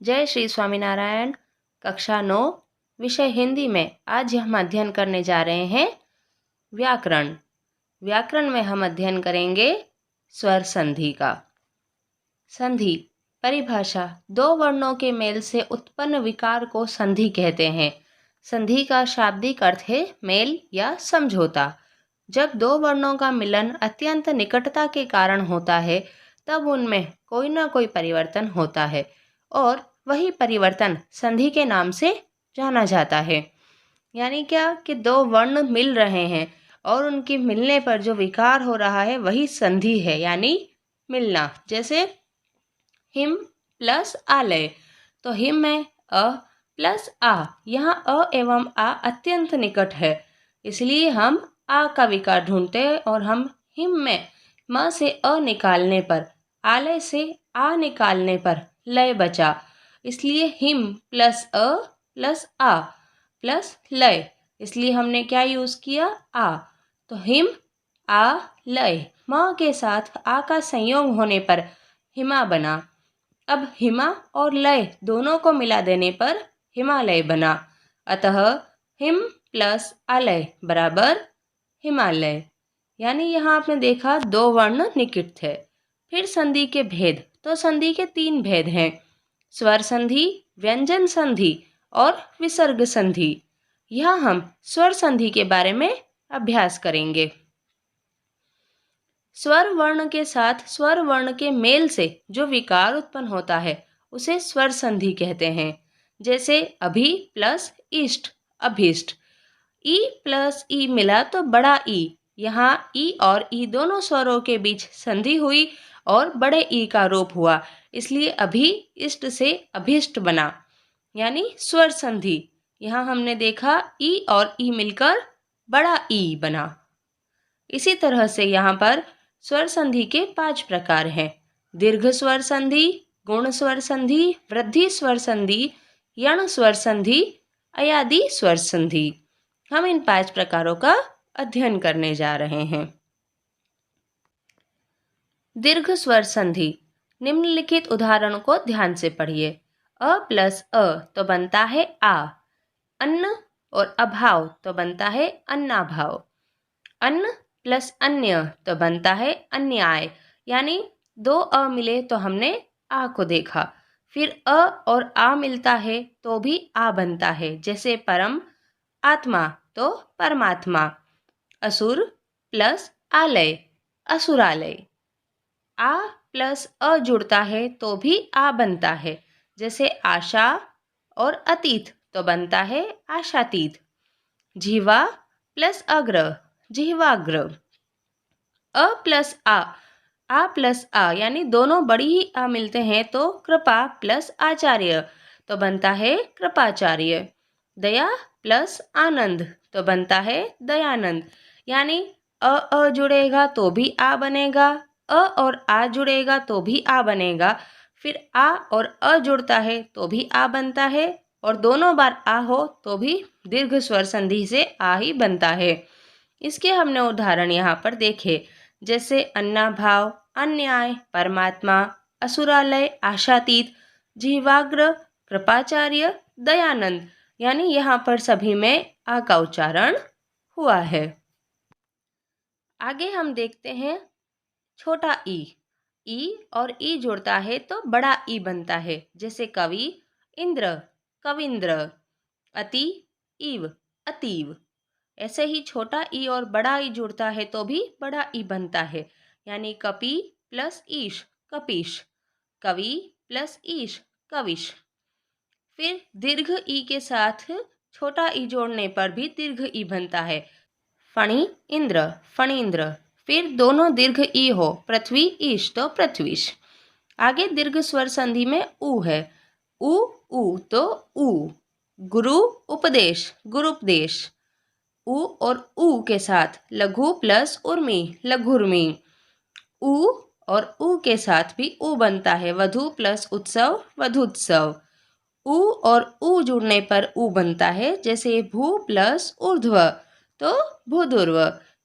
जय श्री स्वामीनारायण। कक्षा 9 विषय हिंदी में आज हम अध्ययन करने जा रहे हैं व्याकरण। व्याकरण में हम अध्ययन करेंगे स्वर संधि का। संधि परिभाषा, दो वर्णों के मेल से उत्पन्न विकार को संधि कहते हैं। संधि का शाब्दिक अर्थ है मेल या समझौता। जब दो वर्णों का मिलन अत्यंत निकटता के कारण होता है तब उनमें कोई ना कोई परिवर्तन होता है और वही परिवर्तन संधि के नाम से जाना जाता है। यानी क्या कि दो वर्ण मिल रहे हैं और उनके मिलने पर जो विकार हो रहा है वही संधि है, यानी मिलना। जैसे हिम प्लस आलय, तो हिम में अ प्लस आ, यहाँ अ एवं आ अत्यंत निकट है, इसलिए हम आ का विकार ढूंढते हैं और हम हिम में म से अ निकालने पर, आलय से आ निकालने पर लय बचा, इसलिए हिम प्लस अ प्लस आ प्लस लय, इसलिए हमने क्या यूज़ किया, आ। तो हिम आ लय, म के साथ आ का संयोग होने पर हिमा बना। अब हिमा और लय दोनों को मिला देने पर हिमालय बना। अतः हिम प्लस आलय बराबर हिमालय। यानी यहाँ आपने देखा दो वर्ण निकट थे। फिर संधि के भेद, तो संधि के 3 भेद हैं: स्वर संधि, व्यंजन संधि और विसर्ग संधि। यहाँ हम स्वर संधि के बारे में अभ्यास करेंगे। स्वर वर्ण के साथ स्वर वर्ण के मेल से जो विकार उत्पन्न होता है उसे स्वर संधि कहते हैं। जैसे अभि प्लस इष्ट, अभीष्ट। ई प्लस ई मिला तो बड़ा ई, यहाँ ई और ई दोनों स्वरों के बीच संधि हुई और बड़े ई का रूप हुआ, इसलिए अभी इष्ट से अभीष्ट बना, यानी स्वर संधि। यहाँ हमने देखा ई और ई मिलकर बड़ा ई बना। इसी तरह से यहाँ पर स्वर संधि के 5 प्रकार हैं: दीर्घ स्वर संधि, गुण स्वर संधि, वृद्धि स्वर संधि, यण स्वर संधि, अयादि स्वर संधि। हम इन 5 प्रकारों का अध्ययन करने जा रहे हैं। दीर्घ स्वर संधि, निम्नलिखित उदाहरण को ध्यान से पढ़िए। अ प्लस अ तो बनता है आ, अन्न और अभाव तो बनता है अन्नाभाव, अन्न प्लस अन्य तो बनता है अन्याय, यानी 2 अ मिले तो हमने आ को देखा। फिर अ और आ मिलता है तो भी आ बनता है, जैसे परम आत्मा तो परमात्मा, असुर प्लस आलय असुरालय। आ प्लस अ जुड़ता है तो भी आ बनता है, जैसे आशा और अतीत तो बनता है आशातीत। जीवा प्लस अग्र जिह्वाग्र। अ प्लस आ प्लस आ यानी दोनों बड़ी ही आ मिलते हैं तो कृपा प्लस आचार्य तो बनता है कृपाचार्य। दया प्लस आनंद तो बनता है दयानंद, यानी अ जुड़ेगा तो भी आ बनेगा, अ और आ जुड़ेगा तो भी आ बनेगा, फिर आ और अ जुड़ता है तो भी आ बनता है, और दोनों बार आ हो तो भी दीर्घ स्वर संधि से आ ही बनता है। इसके हमने उदाहरण यहाँ पर देखे, जैसे अन्नाभाव, अन्याय, परमात्मा, असुरालय, आशातीत, जीवाग्र, कृपाचार्य, दयानंद, यानी यहाँ पर सभी में आ का उच्चारण हुआ है। आगे हम देखते हैं छोटा ई और ई जुड़ता है तो बड़ा ई बनता है, जैसे कवि इंद्र कविंद्र, अति ईव अतीव। ऐसे ही छोटा ई और बड़ा ई जुड़ता है तो भी बड़ा ई बनता है, यानी कपि प्लस ईश कपीश, कवि प्लस ईश कविश। फिर दीर्घ ई के साथ छोटा ई जोड़ने पर भी दीर्घ ई बनता है, फणि इंद्र फणींद्र। फिर दोनों दीर्घ ई हो, पृथ्वी ईश तो पृथ्वीश। आगे दीर्घ स्वर संधि में उ है, उ तो ऊ। गुरु उपदेश गुरुपदेश। उ और उ के साथ लघु प्लस उर्मी लघुर्मी। उ और उ के साथ भी उ बनता है, वधु प्लस उत्सव वधुत्सव। उ और उ जुड़ने पर उ बनता है, जैसे भू प्लस ऊर्ध्व तो भूधुर्व,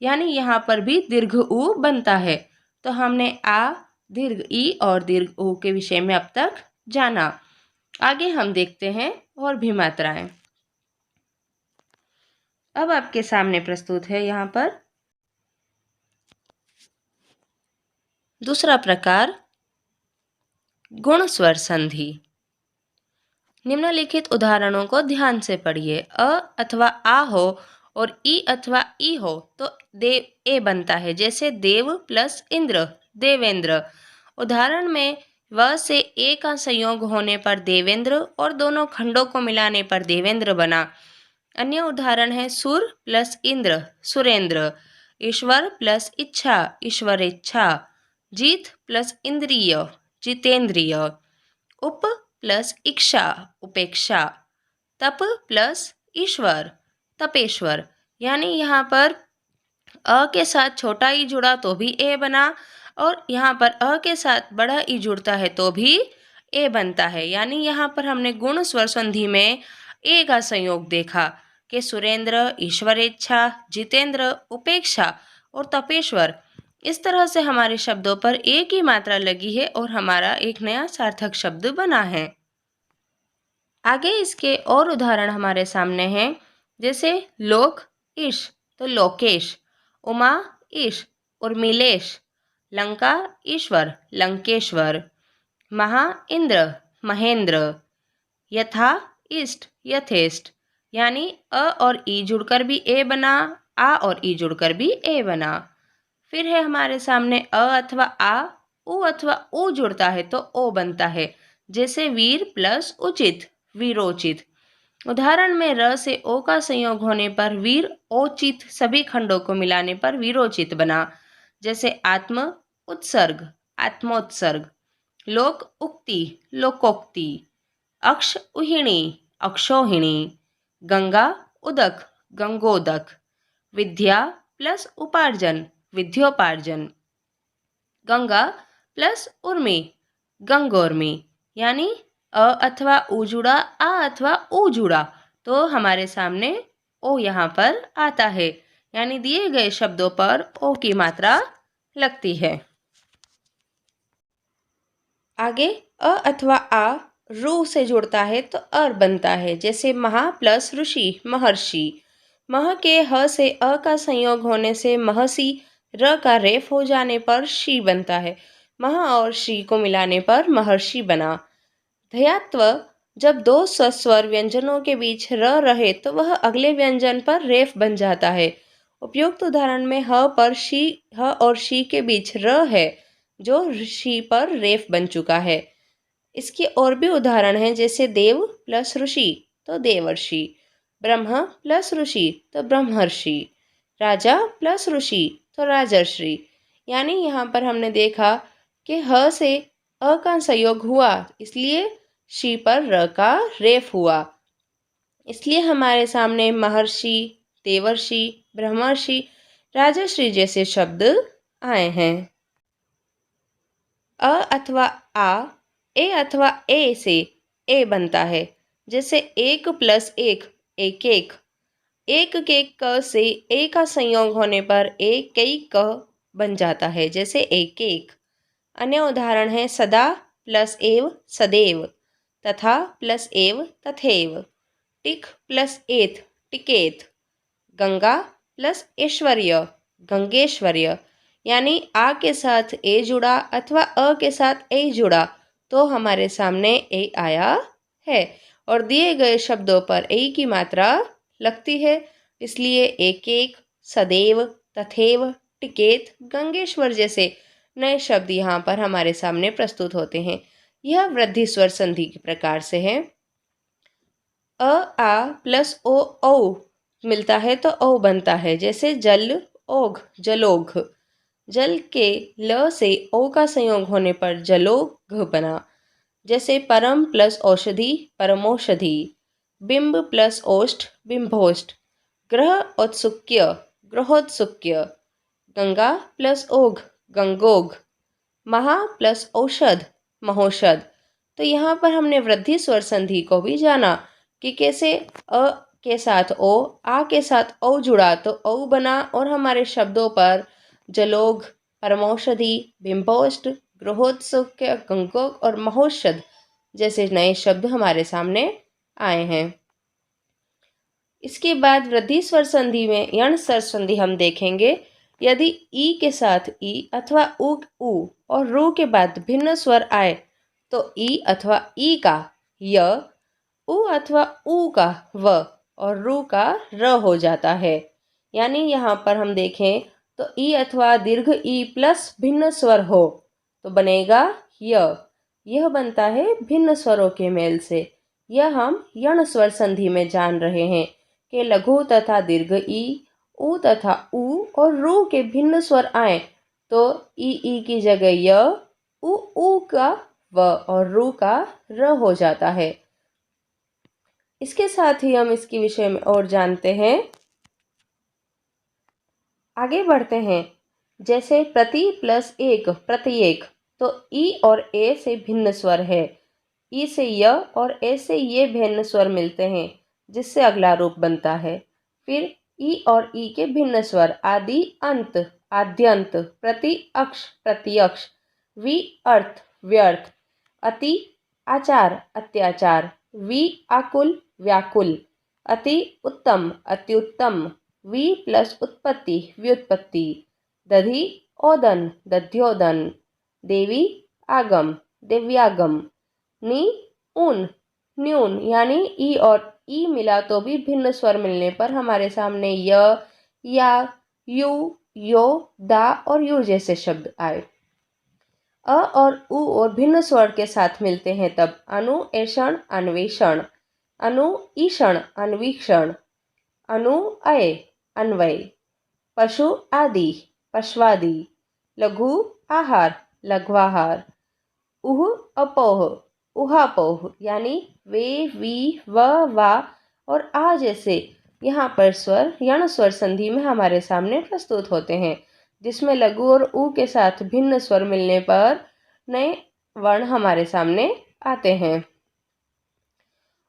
यानी यहाँ पर भी दीर्घ उ बनता है। तो हमने आ, दीर्घ ई और दीर्घ उ के विषय में अब तक जाना। आगे हम देखते हैं और भी मात्राएं। अब आपके सामने प्रस्तुत है यहाँ पर दूसरा प्रकार, गुण स्वर संधि। निम्नलिखित उदाहरणों को ध्यान से पढ़िए। अ अथवा आ हो और ई अथवा ई हो तो देव ए बनता है, जैसे देव प्लस इंद्र, देवेंद्र। उदाहरण में व से ए का संयोग होने पर देवेंद्र और दोनों खंडों को मिलाने पर देवेंद्र बना। अन्य उदाहरण है सुर प्लस इंद्र, सुरेंद्र। ईश्वर प्लस इच्छा, ईश्वरेच्छा। जीत प्लस इंद्रिय, जितेंद्रिय। उप प्लस इच्छा, उपेक्षा। तप प्लस ईश्वर, तपेश्वर। यानी यहाँ पर अ के साथ छोटा ई जुड़ा तो भी ए बना, और यहाँ पर अ के साथ बड़ा ई जुड़ता है तो भी ए बनता है। यानी यहाँ पर हमने गुण स्वर संधि में ए का संयोग देखा कि सुरेंद्र, ईश्वरेच्छा, जितेंद्र, उपेक्षा और तपेश्वर। इस तरह से हमारे शब्दों पर ए की मात्रा लगी है और हमारा एक नया सार्थक शब्द बना है। आगे इसके और उदाहरण हमारे सामने हैं, जैसे लोक ईश तो लोकेश, उमा ईश, उर्मिलेश। लंका ईश्वर, लंकेश्वर। महा इंद्र, महेंद्र। यथा इष्ट, यथेष्ट। यानी अ और ई जुड़कर भी ए बना, आ और ई जुड़कर भी ए बना। फिर है हमारे सामने अ अथवा आ, उ अथवा उ जुड़ता है तो ओ बनता है, जैसे वीर प्लस उचित, वीरोचित। उदाहरण में र से ओ का संयोग होने पर वीर ओचित, सभी खंडों को मिलाने पर वीरोचित बना, जैसे आत्म उत्सर्ग, आत्मोत्सर्ग। लोक उक्ति, लोकोक्ति। अक्ष उहिणी, अक्षोहिणी। गंगा उदक, गंगोदक। विद्या प्लस उपार्जन, विद्योपार्जन। गंगा प्लस उर्मी, गंगोर्मी। यानी अ अथवा उ जुड़ा, आ अथवा उ जुड़ा तो हमारे सामने ओ यहाँ पर आता है, यानी दिए गए शब्दों पर ओ की मात्रा लगती है। आगे अ अथवा आ रू से जुड़ता है तो अर बनता है, जैसे महा प्लस ऋषि, महर्षि। मह के ह से अ का संयोग होने से महसी, र का रेफ हो जाने पर शी बनता है। मह और शी को मिलाने पर महर्षि बना। धयात्व, जब दो सस्वर व्यंजनों के बीच र रहे तो वह अगले व्यंजन पर रेफ बन जाता है। उपयुक्त उदाहरण में ह पर शी, ह और शी के बीच र है जो ऋषि पर रेफ बन चुका है। इसके और भी उदाहरण हैं, जैसे देव प्लस ऋषि तो देवर्षि, ब्रह्म प्लस ऋषि तो ब्रह्मर्षि, राजा प्लस ऋषि तो राजर्षि। यानी यहाँ पर हमने देखा कि ह से अ का संयोग हुआ, इसलिए शी पर र का रेफ हुआ। इसलिए हमारे सामने महर्षि, देवर्षि, ब्रह्मर्षि, राजर्षि जैसे शब्द आए हैं। अ अथवा आ, ए अथवा ए से ए बनता है, जैसे एक प्लस एक, एक एक। एक के क से ए का संयोग होने पर एक कई क बन जाता है, जैसे एक एक। अन्य उदाहरण है सदा प्लस एव, सदैव। तथा प्लस एव, तथैव। टिक प्लस एथ, टिकेत। गंगा प्लस ऐश्वर्य, गंगेश्वर्य। यानी आ के साथ ए जुड़ा अथवा अ के साथ ए जुड़ा तो हमारे सामने ए आया है, और दिए गए शब्दों पर ए की मात्रा लगती है, इसलिए एक एक, सदैव, तथैव, टिकेत, गंगेश्वर जैसे नए शब्द यहाँ पर हमारे सामने प्रस्तुत होते हैं। यह वृद्धि स्वर संधि के प्रकार से है। अ आ प्लस ओ औ मिलता है तो औ बनता है, जैसे जल ओघ, जलोघ। जल के ल से ओ का संयोग होने पर जलोघ बना, जैसे परम प्लस औषधि, परमौषधि। बिंब प्लस ओष्ठ, बिंबोष्ठ। ग्रह औत्सुक्य, ग्रहोत्सुक्य। गंगा प्लस ओघ, गंगोघ। महा प्लस औषध, महोषध। तो यहाँ पर हमने वृद्धि स्वर संधि को भी जाना कि कैसे अ के साथ ओ, आ के साथ औ जुड़ा तो औ बना, और हमारे शब्दों पर जलोघ, परमौषधि, बिंबोष्ठ, ग्रहोत्सुक्य, गंगोग और महोषध जैसे नए शब्द हमारे सामने आए हैं। इसके बाद वृद्धि स्वर संधि में यण स्वर संधि हम देखेंगे। यदि ई के साथ ई अथवा उ और रू के बाद भिन्न स्वर आए तो ई अथवा ई का य, उ अथवा उ का व और रू का र हो जाता है। यानी यहाँ पर हम देखें तो ई अथवा दीर्घ ई प्लस भिन्न स्वर हो तो बनेगा य। यह बनता है भिन्न स्वरों के मेल से। यह हम यण स्वर संधि में जान रहे हैं कि लघु तथा दीर्घ ई, उ तथा उ और रू के भिन्न स्वर आए तो ई की जगह य, उ का व और रू का र हो जाता है। इसके साथ ही हम इसके विषय में और जानते हैं। आगे बढ़ते हैं। जैसे प्रति प्लस एक प्रत्येक, तो ई और ए से भिन्न स्वर है। ई से य और ए से ये भिन्न स्वर मिलते हैं जिससे अगला रूप बनता है। फिर ई और ई के भिन्न स्वर आदि अंत, आद्यंत, प्रति अक्ष, प्रत्यक्ष, वि अर्थ, व्यर्थ, अति आचार, अत्याचार, वि आकुल, व्याकुल, अति उत्तम, अति उत्तम, वि प्लस उत्पत्ति, व्युत्पत्ति, दधि ओदन, दध्योदन, देवी आगम, दिव्यागम, नि ऊन, न्यून। यानी ई और ई मिला तो भी भिन्न स्वर मिलने पर हमारे सामने य, या, यू, यो, दा और यू जैसे शब्द आए। अ और उ और भिन्न स्वर के साथ मिलते हैं तब अनुएषण, अन्वेषण, अनुईषण, अन्वीक्षण, अनुअय, अन्वय, पशु आदि, पश्वादि, लघु आहार, लघ्वाहार, उह अपोह, उहापोह। यानी वे, वी, वा और आ जैसे यहाँ पर स्वर यण स्वर संधि में हमारे सामने प्रस्तुत होते हैं, जिसमें लघु और उ के साथ भिन्न स्वर मिलने पर नए वर्ण हमारे सामने आते हैं।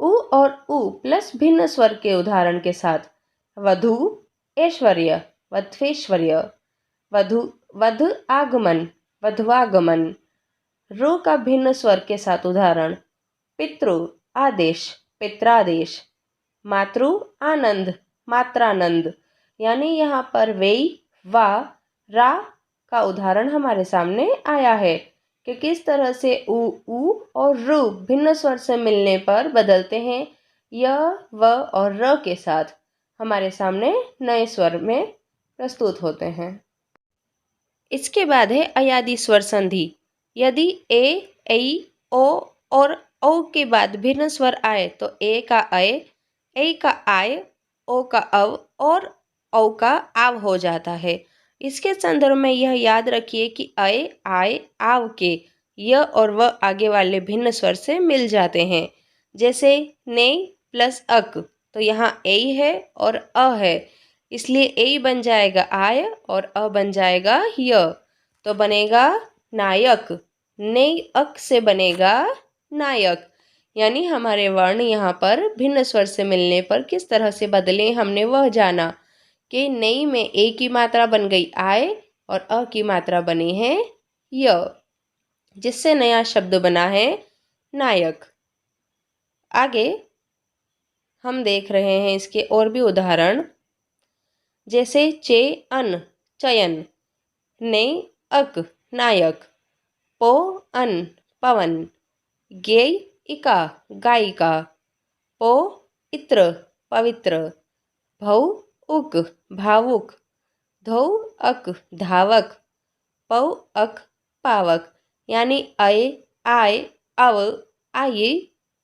उ और उ प्लस भिन्न स्वर के उदाहरण के साथ वधु ऐश्वर्य, वध्वेश्वर्य, वध आगमन, वधवागमन। रो का भिन्न स्वर के साथ उदाहरण पितृ आदेश, पित्रादेश, मातृ आनंद, मात्रानंद। यानी यहाँ पर वे, वा, रा का उदाहरण हमारे सामने आया है कि किस तरह से उ और रू भिन्न स्वर से मिलने पर बदलते हैं य, व और र के साथ हमारे सामने नए स्वर में प्रस्तुत होते हैं। इसके बाद है अयादि स्वर संधि। यदि ए, ऐ, ओ और औ के बाद भिन्न स्वर आए तो ए का अय, ऐ का आय, ओ का अव और औ का आव हो जाता है। इसके संदर्भ में यह याद रखिए कि अय, आय, आव के य और व आगे वाले भिन्न स्वर से मिल जाते हैं। जैसे ने प्लस अक, तो यहाँ ए है और अ है, इसलिए ए बन जाएगा आय और अ बन जाएगा य, तो बनेगा नायक। ने अक से बनेगा नायक। यानी हमारे वर्ण यहाँ पर भिन्न स्वर से मिलने पर किस तरह से बदले हमने वह जाना कि नई में ए की मात्रा बन गई आय और अ की मात्रा बनी है य, जिससे नया शब्द बना है नायक। आगे हम देख रहे हैं इसके और भी उदाहरण। जैसे चे अन चयन, ने अक नायक, पो अन पवन, गे इका गायिका, पो इत्र पवित्र, भौ उक भावुक, धौ अक धावक, पौ अक पावक। यानी अय, आय, अव, आये,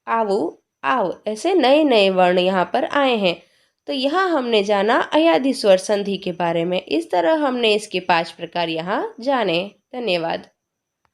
आवु, आव ऐसे नए नए वर्ण यहाँ पर आए हैं। तो यहाँ हमने जाना अयादि स्वर संधि के बारे में। इस तरह हमने इसके 5 प्रकार यहाँ जाने। धन्यवाद।